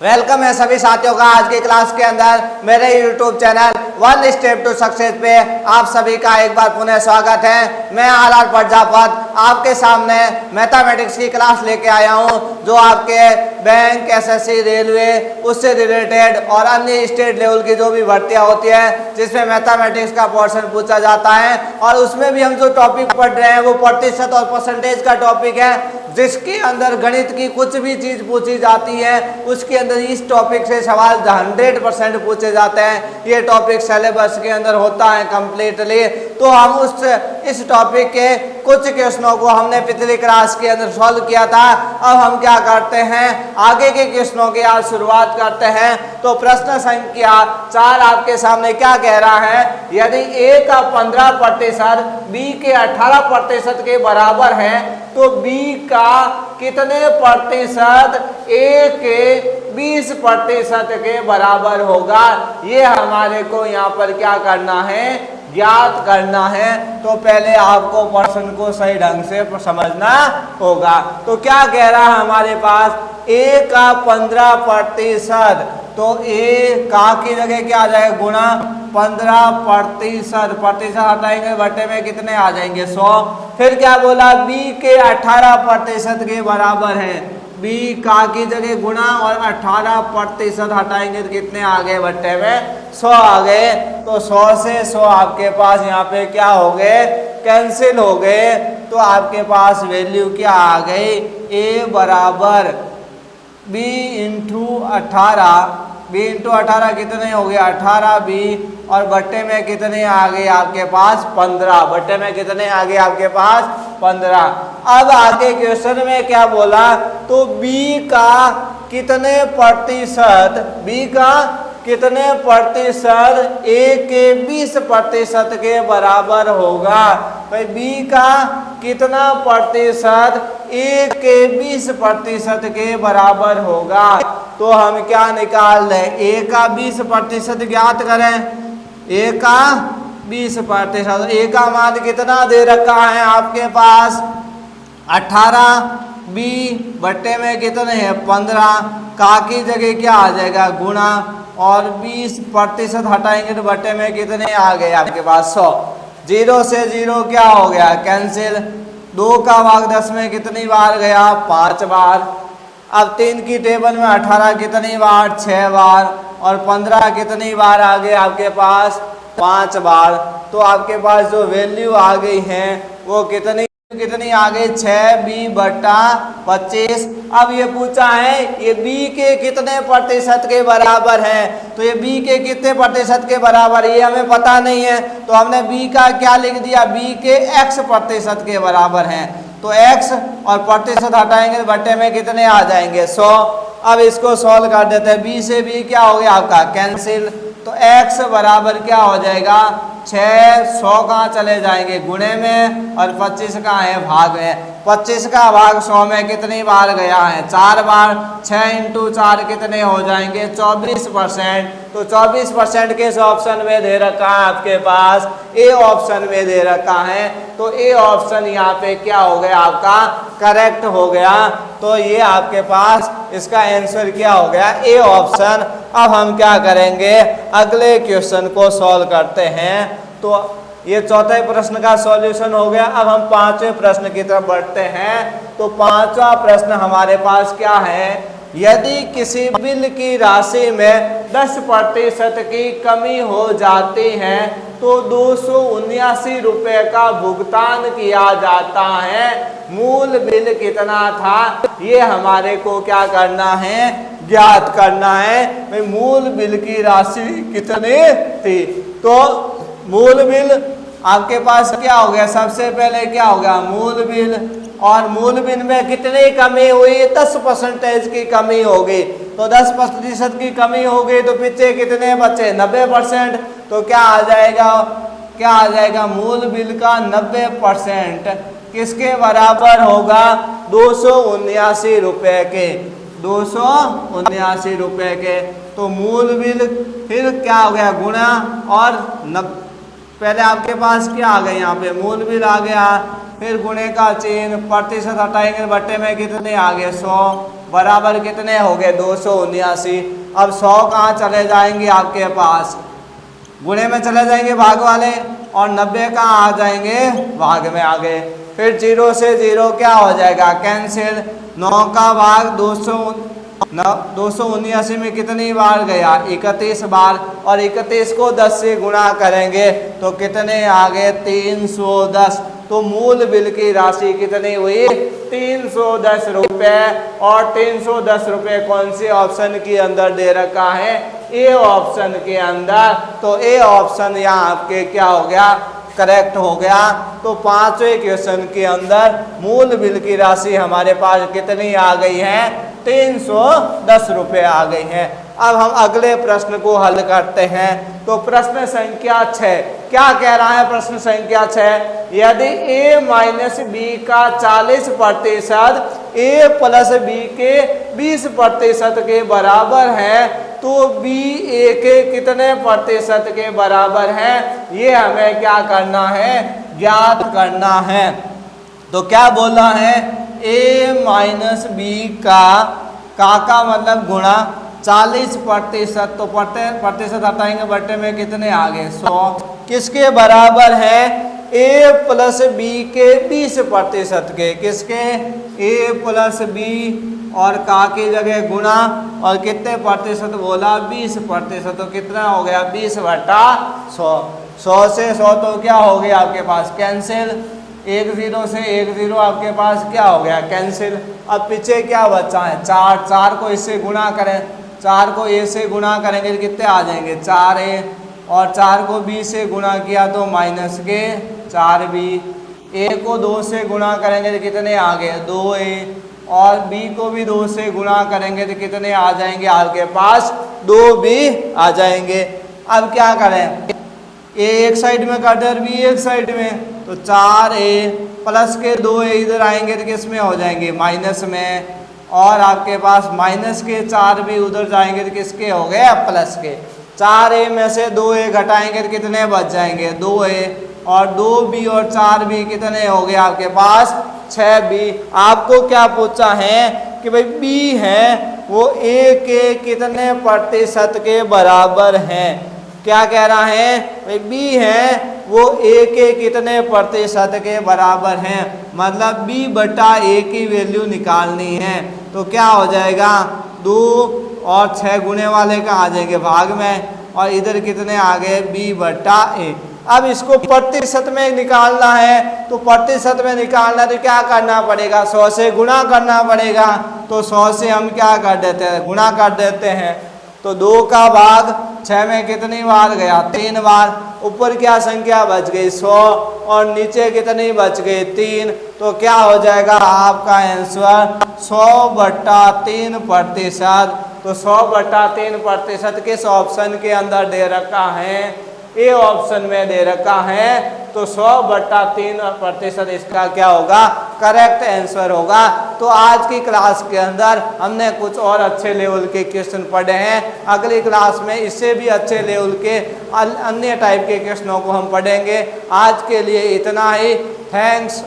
Welcome है सभी साथियों का आज की क्लास के अंदर मेरे YouTube channel one step to success पे आप सभी का एक बार पुनः स्वागत है। मैं आर प्रजापत आपके सामने मैथमेटिक्स की क्लास लेके आया हूं जो आपके बैंक, एसएससी, रेलवे उससे रिलेटेड और अन्य स्टेट लेवल की जो भी भर्तियां होती है जिसमें मैथमेटिक्स का पोर्शन पूछा जाता है और उसमें भी हम जो टॉपिक पढ़ रहे हैं वो प्रतिशत और परसेंटेज का टॉपिक है जिसके अंदर गणित की कुछ भी चीज पूछी जाती है उसके अंदर इस टॉपिक से सवाल 100% पूछे जाते हैं। ये टॉपिक सिलेबस के अंदर होता है कंप्लीटली। तो हम इस टॉपिक के कुछ क्वेश्चनों को हमने पिछली क्लास के अंदर सॉल्व किया था। अब हम क्या करते हैं, आगे के क्वेश्चनों की आज शुरुआत करते हैं। तो प्रश्न संख्या 4 आपके सामने क्या कह रहा है, यदि a का 15% b के 18% के बराबर है तो b का कितने प्रतिशत a के 20% के बराबर होगा। ये हमारे को यहाँ पर क्या करना है, ज्ञात करना है। तो पहले आपको प्रश्न को सही ढंग से समझना होगा। तो क्या कह रहा है हमारे पास, a का 15%, तो a का की जगह क्या आ जाएगा, गुणा 15%, प्रतिशत हटाएंगे बटे में कितने आ जाएंगे 100। फिर क्या बोला, b के 18% के बराबर है, b का की जगह गुणा और 18% हटाएंगे तो कितने आ गए बट्टे में 100 आ गए। तो 100 से 100 आपके पास यहाँ पे क्या हो गए, कैंसिल हो गए। तो आपके पास वैल्यू क्या आ गई, a बराबर b इंटू 18, b इंटू 18 कितने हो गए 18b और बट्टे में कितने आ गए आपके पास 15, बट्टे में कितने आ गए आपके पास 15। अब आगे क्वेश्चन में क्या बोला, तो b का कितने प्रतिशत, b का कितने प्रतिशत a के 20% के बराबर होगा। भाई b का कितना प्रतिशत a के 20% के बराबर होगा। तो हम क्या निकाल लें, a का 20% ज्ञात करें, a का 20%, a का मान कितना दे रखा है आपके पास 18, b बट्टे में कितने हैं 15, का की जगह क्या आ जाएगा गुणा और 20% हटाएंगे तो बट्टे में कितने आ गए आपके पास 100। 0 से 0 क्या हो गया कैंसिल। 2 का भाग 10 में कितनी बार गया 5 बार। अब 3 की टेबल में 18 कितनी बार 6 बार और 15 कितनी बार आ गए आपके पास 5 बार। तो आपके पास जो वैल्यू आ गई है वो कितनी आ गई 6b बटा 25। अब ये पूछा है ये b के कितने प्रतिशत के बराबर है, तो ये b के कितने प्रतिशत के बराबर ये हमें पता नहीं है। तो हमने b का क्या लिख दिया, b के x% के बराबर है। तो x और प्रतिशत हटाएंगे बट्टे में कितने आ जाएंगे 100। अब इसको सॉल्व कर देते हैं, b से b क्या हो गया आपका कैंसिल। तो x बराबर क्या हो जाएगा 6, 100 कहाँ चले जाएंगे गुणे में और 25 कहाँ है भाग में। 25 का भाग 100 में कितनी बार गया है 4 बार। 6 इंटू 4 कितने हो जाएंगे 24%। तो 24% किस ऑप्शन में दे रखा है आपके पास, ए ऑप्शन में दे रखा है। तो ए ऑप्शन यहाँ पे क्या हो गया आपका करेक्ट हो गया। तो ये आपके पास इसका आंसर क्या हो गया ए ऑप्शन। अब हम क्या करेंगे, अगले क्वेश्चन को सॉल्व करते हैं। तो ये चौथे प्रश्न का सॉल्यूशन हो गया। अब हम 5वें प्रश्न की तरफ बढ़ते हैं। तो 5वां प्रश्न हमारे पास क्या है, यदि किसी बिल की राशि में 10% की कमी हो जाती है तो 279 रुपये का भुगतान किया जाता है। मूल बिल कितना था ये हमारे को क्या करना है, ज्ञात करना है। भाई मूल बिल की राशि कितनी थी। तो मूल बिल आपके पास क्या हो गया, सबसे पहले क्या हो गया मूल बिल, और मूल बिल में कितनी कमी हुई 10% की कमी हो गई। तो 10% की कमी हो गई तो पीछे कितने बचे 90%। तो क्या आ जाएगा मूल बिल का 90% किसके बराबर होगा 279 रुपये के, 279 रुपये के। तो मूल बिल फिर क्या हो गया गुणा और पहले आपके पास क्या आ गया यहाँ पे मूल बिल आ गया, फिर गुणे का चिन्ह, प्रतिशत हटाएंगे बट्टे में कितने आ गए 100। बराबर कितने हो गए 279। अब 100 कहाँ चले जाएंगे आपके पास, गुणे में चले जाएंगे भाग वाले, और 90 कहाँ आ जाएंगे भाग में आगे। फिर 0 से 0 क्या हो जाएगा कैंसिल, 9 का भाग 279 में कितनी बार गया 31 बार, और 31 को 10 से गुणा करेंगे तो कितने आ गए 310। तो मूल बिल की राशि कितनी हुई 310 रुपये। और 310 रुपये कौन से ऑप्शन के अंदर दे रखा है, ए ऑप्शन के अंदर। तो ए ऑप्शन यहाँ आपके क्या हो गया करेक्ट हो गया। तो पांचवें क्वेश्चन के अंदर मूल बिल की राशि हमारे पास कितनी आ गई है 310 रुपये आ गई है। अब हम अगले प्रश्न को हल करते हैं। तो प्रश्न संख्या 6 क्या कह रहा है, प्रश्न संख्या 6, यदि a माइनस बी का 40% a प्लस बी के 20% के बराबर है तो b a के कितने प्रतिशत के बराबर है, ये हमें क्या करना है ज्ञात करना है। तो क्या बोला है a माइनस बी का मतलब गुणा 40%, तो प्रतिशत हटाएंगे बट्टे में कितने आ गए 100, किसके बराबर है a प्लस बी के 20% के, किसके a प्लस बी और का की जगह गुणा, और कितने प्रतिशत बोला 20%, तो कितना हो गया 20/100। 100 से 100 तो क्या हो गया आपके पास कैंसिल, 1 0 से 1 0 आपके पास क्या हो गया कैंसिल। अब पीछे क्या बचा है 4, 4 को इससे गुणा करें, 4 को a से गुणा करेंगे तो कितने आ जाएंगे 4a, और 4 को b से गुणा किया तो माइनस के 4b, a को 2 से गुणा करेंगे तो कितने आ गए 2a, और b को भी 2 से गुणा करेंगे तो कितने आ जाएंगे आपके पास 2b आ जाएंगे। अब क्या करें a एक साइड में कर दे और b एक साइड में, तो 4a प्लस के 2a इधर आएंगे तो किस में हो जाएंगे माइनस में, और आपके पास माइनस के 4b उधर जाएंगे तो किसके हो गए प्लस के। 4a में से 2a घटाएंगे तो कितने बच जाएंगे 2a, और 2b और 4b कितने हो गए आपके पास 6b। आपको क्या पूछा है कि भाई b है वो a के कितने प्रतिशत के बराबर है, क्या कह रहा है भाई b है वो a के कितने प्रतिशत के बराबर हैं, मतलब b/a की वैल्यू निकालनी है। तो क्या हो जाएगा 2 और 6 गुने वाले का आ जाएंगे भाग में, और इधर कितने आ गए b/a। अब इसको प्रतिशत में निकालना है, तो प्रतिशत में निकालना है तो क्या करना पड़ेगा 100 से गुणा करना पड़ेगा। तो 100 से हम क्या कर देते हैं गुणा कर देते हैं, तो 2 का भाग 6 में कितनी बार गया 3 बार, ऊपर क्या संख्या बच गई 100 और नीचे कितनी बच गई 3, तो क्या हो जाएगा आपका आंसर 100/3%। तो 100/3% किस ऑप्शन के अंदर दे रखा है ए ऑप्शन में दे रखा है। तो 100/3% इसका क्या होगा करेक्ट आंसर होगा। तो आज की क्लास के अंदर हमने कुछ और अच्छे लेवल के क्वेश्चन पढ़े हैं, अगली क्लास में इससे भी अच्छे लेवल के अन्य टाइप के क्वेश्चनों को हम पढ़ेंगे। आज के लिए इतना ही, थैंक्स।